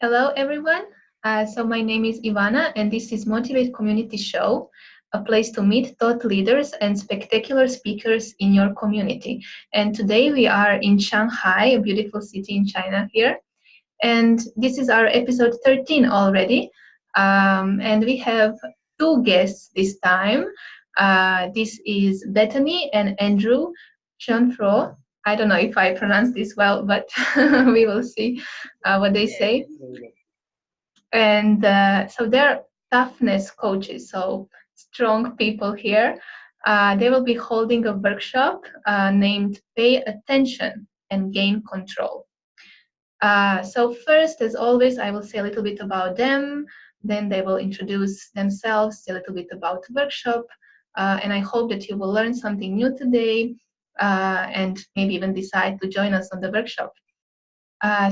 Hello, everyone. So my name is Ivana, and this is Motivate Community Show, a place to meet thought leaders and spectacular speakers in your community. And today we are in Shanghai, a beautiful city in China here. And this is our episode 13 already. And we have two guests this time. This is Bethany and Andrew Jeanfreau. I don't know if I pronounce this well, but we will see what they say. And so they're toughness coaches, so strong people here. They will be holding a workshop named Pay Attention and Gain Control. So first, as always, I will say a little bit about them. Then they will introduce themselves, say a little bit about the workshop. And I hope that you will learn something new today and maybe even decide to join us on the workshop.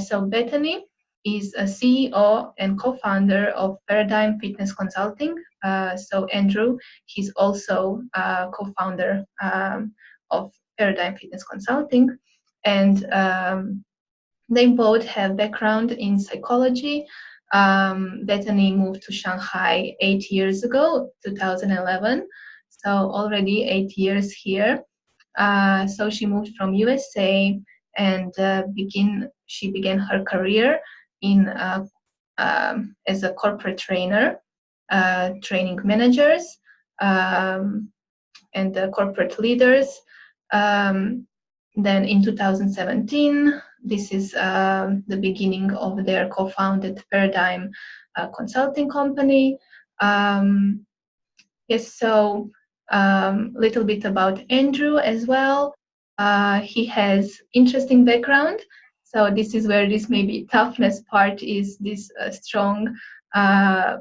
So Bethany is a CEO and co-founder of Paradigm Fitness Consulting. So Andrew, he's also co-founder of Paradigm Fitness Consulting, and they both have background in psychology. Bethany moved to Shanghai 8 years ago, 2011. So already 8 years here. So she moved from USA and she began her career in as a corporate trainer, training managers and corporate leaders. Um, then in 2017, this is the beginning of their co-founded Paradigm consulting company. Um, Yes, so little bit about Andrew as well. He has interesting background. So this is where this maybe toughness part is this strong uh,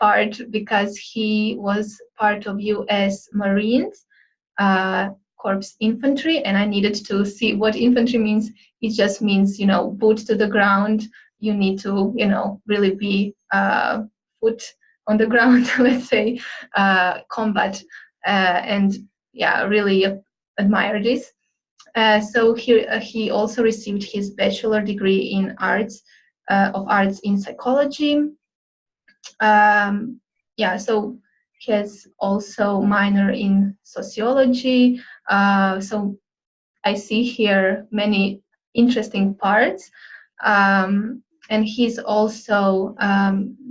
part because he was part of U.S. Marines, uh, Corps Infantry, and I needed to see what infantry means. It just means, boot to the ground. You need to, really be foot on the ground, let's say, combat. And yeah, really admire this. So he also received his bachelor degree in arts in psychology. Yeah, so he has also minor in sociology. So I see here many interesting parts. And he's also,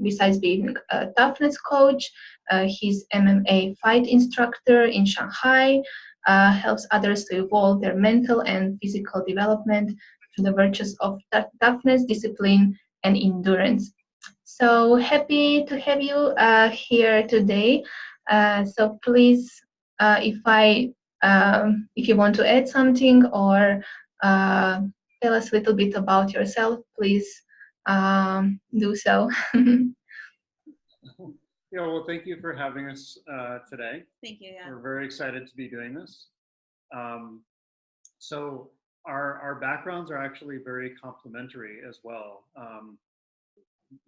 besides being a toughness coach, he's MMA fight instructor in Shanghai, helps others to evolve their mental and physical development through the virtues of toughness, discipline, and endurance. So happy to have you here today. So please, if you want to add something or tell us a little bit about yourself, please do so. Yeah, well, thank you for having us today. Thank you. Yeah. We're very excited to be doing this. Um, so our backgrounds are actually very complementary as well.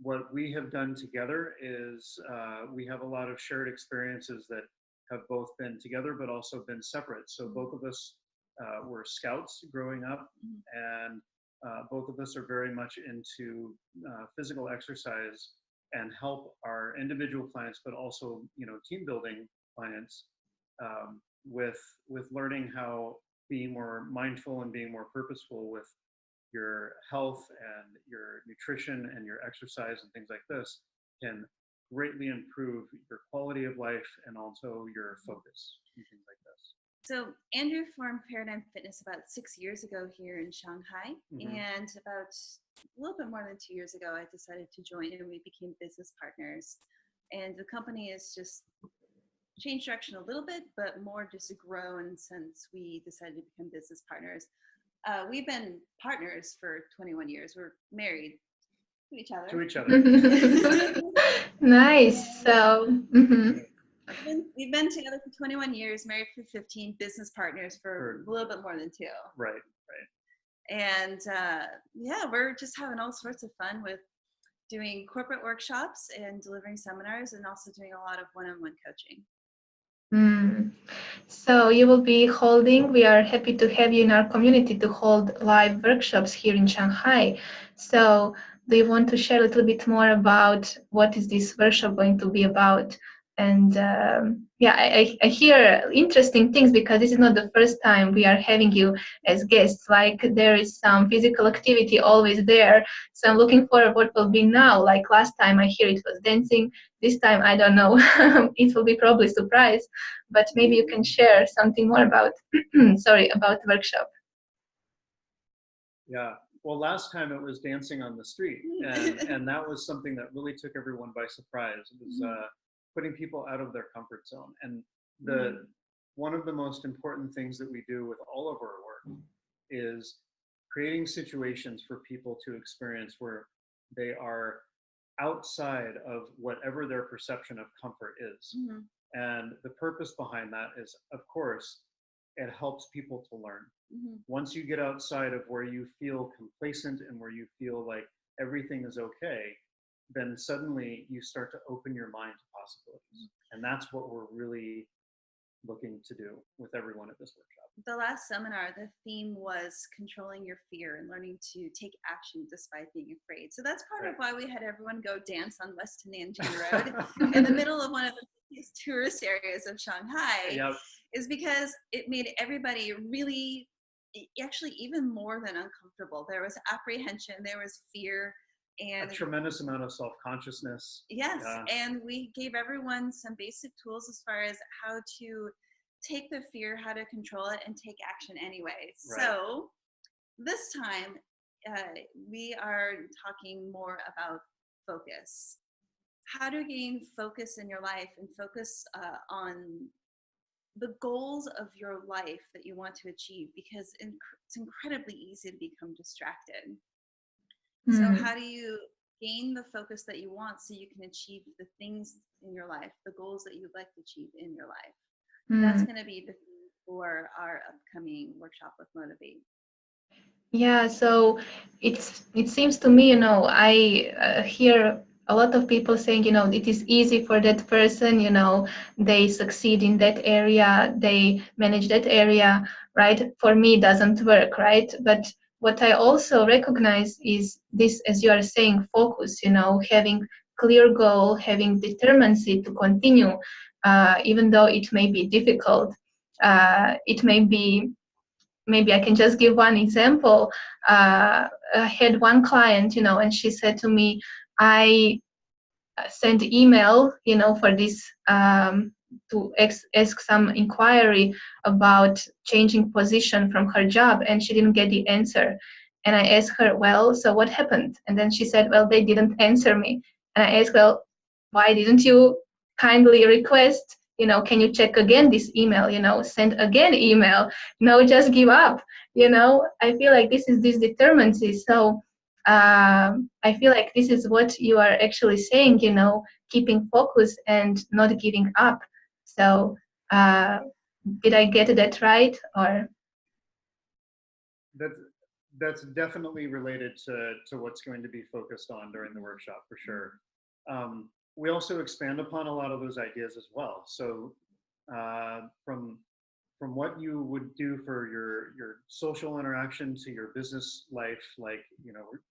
What we have done together is we have a lot of shared experiences that have both been together but also been separate. So both of us were scouts growing up, and both of us are very much into physical exercise and help our individual clients, but also team building clients with learning how being more mindful and being more purposeful with your health and your nutrition and your exercise and things like this can greatly improve your quality of life and also your focus and things like this. So Andrew formed Paradigm Fitness about 6 years ago here in Shanghai, and about a little bit more than 2 years ago, I decided to join, and we became business partners. And the company has just changed direction a little bit, but more just grown since we decided to become business partners. We've been partners for 21 years. We're married to each other. Nice. So. We've been together for 21 years, married for 15, business partners for a little bit more than 2. Right. And yeah, we're just having all sorts of fun with doing corporate workshops and delivering seminars, and also doing a lot of one-on-one coaching. Mm. So you will be holding, we are happy to have you in our community to hold live workshops here in Shanghai. So do you want to share a little bit more about what is this workshop going to be about? And yeah, I hear interesting things because this is not the first time we are having you as guests. Like there is some physical activity always there. So I'm looking forward what will be now. Like last time I hear it was dancing. This time I don't know. It will be probably surprise, but maybe you can share something more about sorry, about the workshop. Yeah. Well, last time it was dancing on the street, and that was something that really took everyone by surprise. It was putting people out of their comfort zone. And the one of the most important things that we do with all of our work is creating situations for people to experience where they are outside of whatever their perception of comfort is. And the purpose behind that is, of course, it helps people to learn. Once you get outside of where you feel complacent and where you feel like everything is okay, then suddenly you start to open your mind to possibilities. And that's what we're really looking to do with everyone at this workshop. The last seminar, the theme was controlling your fear and learning to take action despite being afraid. So that's part of why we had everyone go dance on West Nanjing Road in the middle of one of the biggest tourist areas of Shanghai, is because it made everybody really, actually even more than uncomfortable. There was apprehension, there was fear, and a tremendous amount of self-consciousness. Yes, and we gave everyone some basic tools as far as how to take the fear, how to control it, and take action anyway. So this time we are talking more about focus. How to gain focus in your life and focus on the goals of your life that you want to achieve, because it's incredibly easy to become distracted. So how do you gain the focus that you want so you can achieve the things in your life, the goals that you'd like to achieve in your life? That's going to be the theme for our upcoming workshop with Motivate. Yeah, so it seems to me, I hear a lot of people saying, it is easy for that person, they succeed in that area, they manage that area, right? For me, it doesn't work, right? But what I also recognize is this, as you are saying, focus, having clear goal, having determinacy to continue, even though it may be difficult. It may be, maybe I can just give one example. I had one client, and she said to me, I sent email, for this, to ask some inquiry about changing position from her job, and she didn't get the answer. And I asked her, well, so what happened? And then she said, well, they didn't answer me. And I asked, well, why didn't you kindly request, can you check again this email, send again email, no, just give up. I feel like this is this determinacy. So I feel like this is what you are actually saying, keeping focus and not giving up. So did I get that right? Or That's definitely related to what's going to be focused on during the workshop, for sure. We also expand upon a lot of those ideas as well. So from what you would do for your social interaction to your business life, like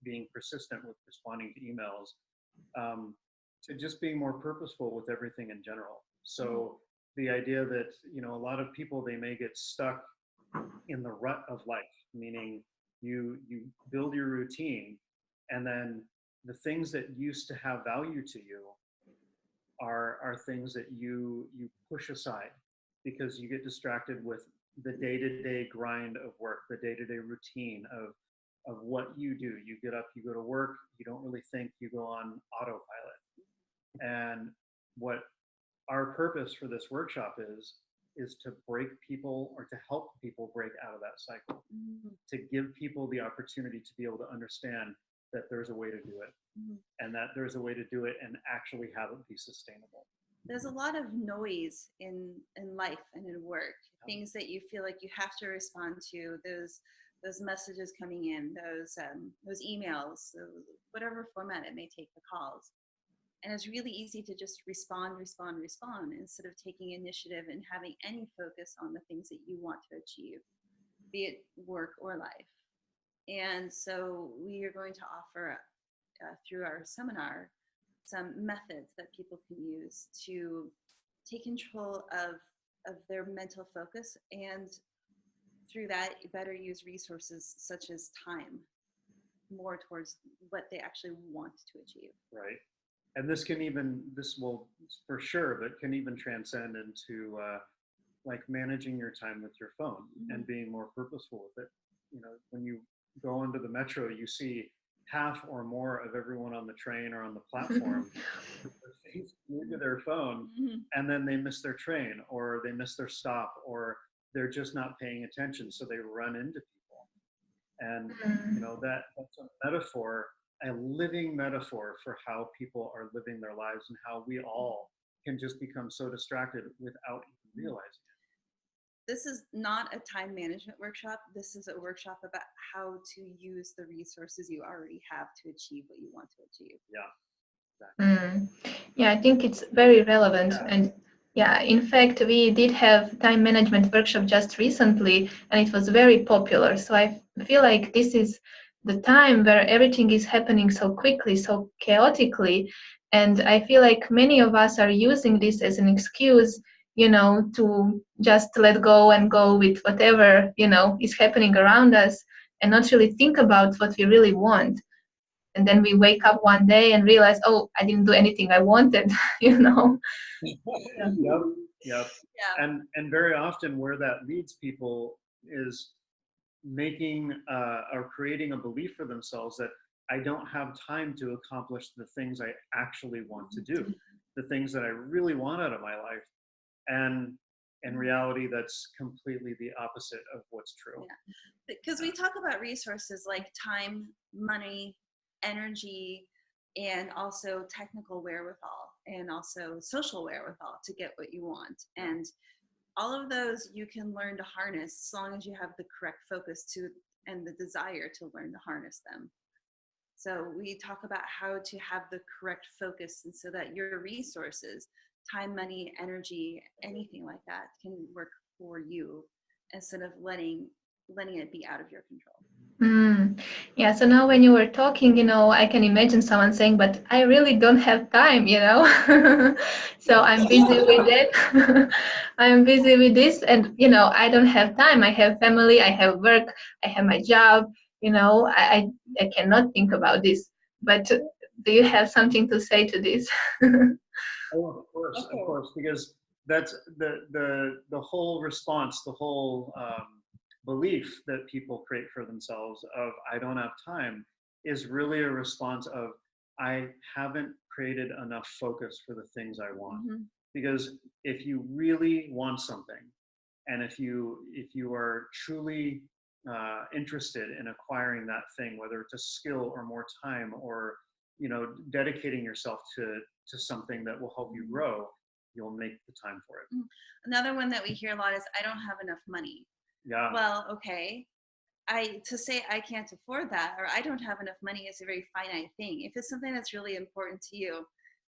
being persistent with responding to emails, to just being more purposeful with everything in general. So the idea that a lot of people, they may get stuck in the rut of life, meaning you build your routine, and then the things that used to have value to you are things that you push aside because you get distracted with the day-to-day grind of work, the day-to-day routine of what you do. You get up, you go to work, you don't really think, you go on autopilot. And what our purpose for this workshop is to break people, or to help people break out of that cycle, to give people the opportunity to be able to understand that there's a way to do it, and that there's a way to do it and actually have it be sustainable. There's a lot of noise in life and in work, things that you feel like you have to respond to, those messages coming in, those emails, whatever format it may take, the calls. And it's really easy to just respond instead of taking initiative and having any focus on the things that you want to achieve, be it work or life. And so we are going to offer through our seminar some methods that people can use to take control of their mental focus, and through that better use resources such as time more towards what they actually want to achieve. Right. And this will for sure, but can even transcend into like managing your time with your phone and being more purposeful with it. You know, when you go onto the metro, you see half or more of everyone on the train or on the platform glued to their phone, and then they miss their train or they miss their stop, or they're just not paying attention, so they run into people. And you know, that's a metaphor, a living metaphor for how people are living their lives and how we all can just become so distracted without even realizing it. This is not a time management workshop. This is a workshop about how to use the resources you already have to achieve what you want to achieve. Yeah, exactly. Yeah, I think it's very relevant. And yeah, in fact, we did have time management workshop just recently, and it was very popular. So I feel like this is the time where everything is happening so quickly, so chaotically. And I feel like many of us are using this as an excuse, you know, to just let go and go with whatever, you know, is happening around us and not really think about what we really want. And then we wake up one day and realize, oh, I didn't do anything I wanted, you know. Yep. And very often where that leads people is making or creating a belief for themselves that I don't have time to accomplish the things I actually want to do, the things that I really want out of my life. And in reality, that's completely the opposite of what's true. Yeah. Because we talk about resources like time, money, energy, and also technical wherewithal, and also social wherewithal to get what you want. And all of those you can learn to harness as long as you have the correct focus to and the desire to learn to harness them. So we talk about how to have the correct focus, and so that your resources, time, money, energy, anything like that, can work for you instead of letting it be out of your control. Yeah, so now when you were talking, you know, I can imagine someone saying, but I really don't have time, you know. So I'm busy with it. I'm busy with this, and, you know, I don't have time. I have family, I have work, I have my job, you know, I cannot think about this. But do you have something to say to this? Oh, of course, because that's the whole response, the whole belief that people create for themselves of I don't have time is really a response of I haven't created enough focus for the things I want. Because if you really want something, and if you are truly interested in acquiring that thing, whether it's a skill or more time, or you know, dedicating yourself to something that will help you grow, you'll make the time for it. Another one that we hear a lot is I don't have enough money. Yeah. Well, okay. To say I can't afford that, or I don't have enough money, is a very finite thing. If it's something that's really important to you,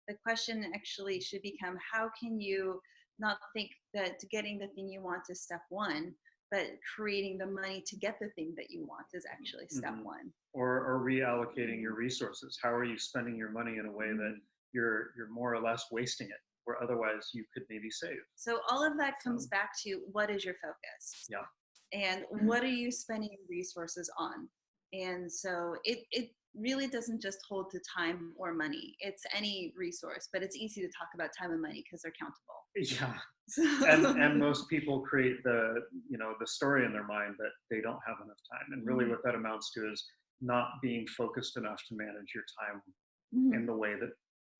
the question actually should become, how can you not think that getting the thing you want is step one, but creating the money to get the thing that you want is actually step one. Or reallocating your resources. How are you spending your money in a way that you're more or less wasting it, where otherwise you could maybe save? So all of that comes back to, what is your focus? Yeah. And what are you spending your resources on? And so it really doesn't just hold to time or money. It's any resource, but it's easy to talk about time and money because they're countable. Yeah. And most people create the story in their mind that they don't have enough time. And really what that amounts to is not being focused enough to manage your time in the way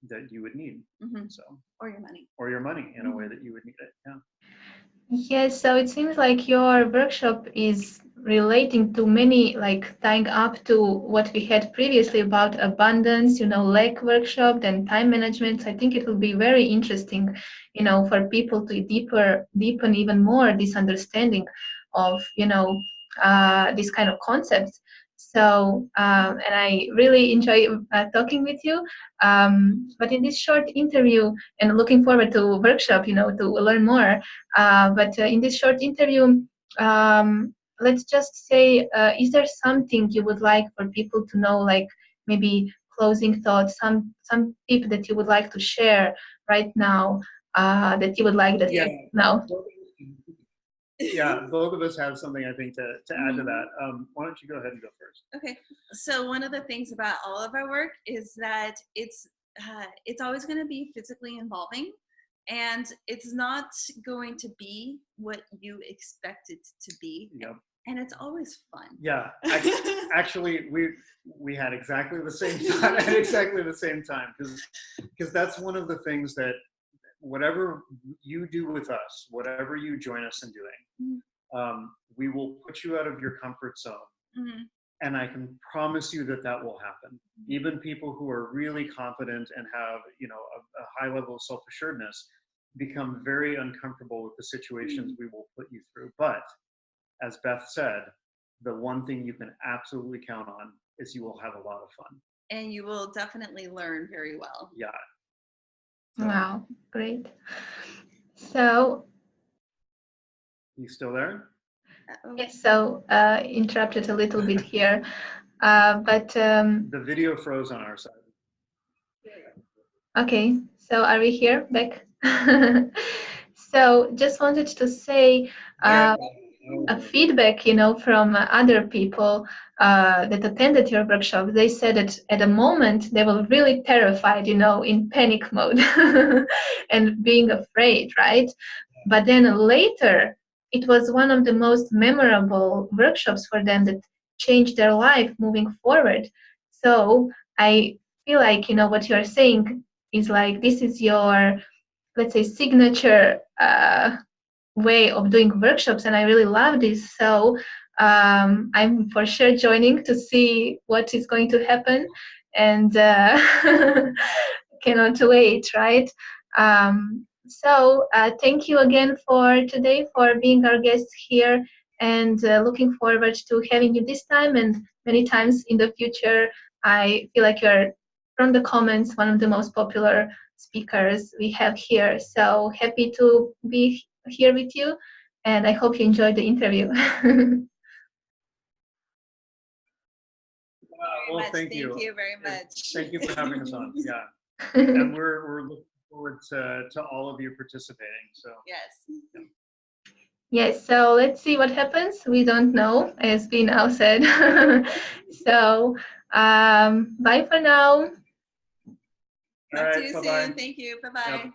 that you would need. So, or your money in a way that you would need it. Yeah. Yes, so it seems like your workshop is relating to many, like tying up to what we had previously about abundance, you know, lack workshop, then time management. So I think it will be very interesting, you know, for people to deepen even more this understanding of, you know, this kind of concepts. So, and I really enjoy talking with you. But in this short interview, and looking forward to workshop, to learn more. But in this short interview, let's just say, is there something you would like for people to know, like maybe closing thoughts, some tip that you would like to share right now, that you would like that they know? Yeah, both of us have something I think to add to that. Why don't you go ahead and go first? Okay. So one of the things about all of our work is that it's always going to be physically involving, and it's not going to be what you expect it to be. Yep. And it's always fun. Yeah, actually, we had exactly the same time at exactly the same time, because that's one of the things that whatever you do with us, whatever you join us in doing, we will put you out of your comfort zone. Mm-hmm. And I can promise you that that will happen. Even people who are really confident and have, a high level of self-assuredness become very uncomfortable with the situations we will put you through. But as Beth said, the one thing you can absolutely count on is you will have a lot of fun. And you will definitely learn very well. Yeah. So. Wow, great. So. You still there? Yes, so interrupted a little bit here, but the video froze on our side. Okay, so are we here back? So just wanted to say a feedback, from other people that attended your workshop. They said that at the moment they were really terrified, in panic mode and being afraid, right? But then later, it was one of the most memorable workshops for them that changed their life moving forward. So I feel like, what you're saying is like, this is your, let's say, signature way of doing workshops, and I really love this. So I'm for sure joining to see what is going to happen, and cannot wait, right? So thank you again for today, for being our guest here, and looking forward to having you this time and many times in the future. I feel like you're, from the comments, one of the most popular speakers we have here. So happy to be here with you, and I hope you enjoyed the interview. Well, thank you. Thank you very much. Thank you for having us on. Yeah. And we're looking forward to all of you participating. So yes. Yeah. Yes, so let's see what happens. We don't know, as we now said. So bye for now. Talk to you soon. Thank you. Bye-bye. Yep.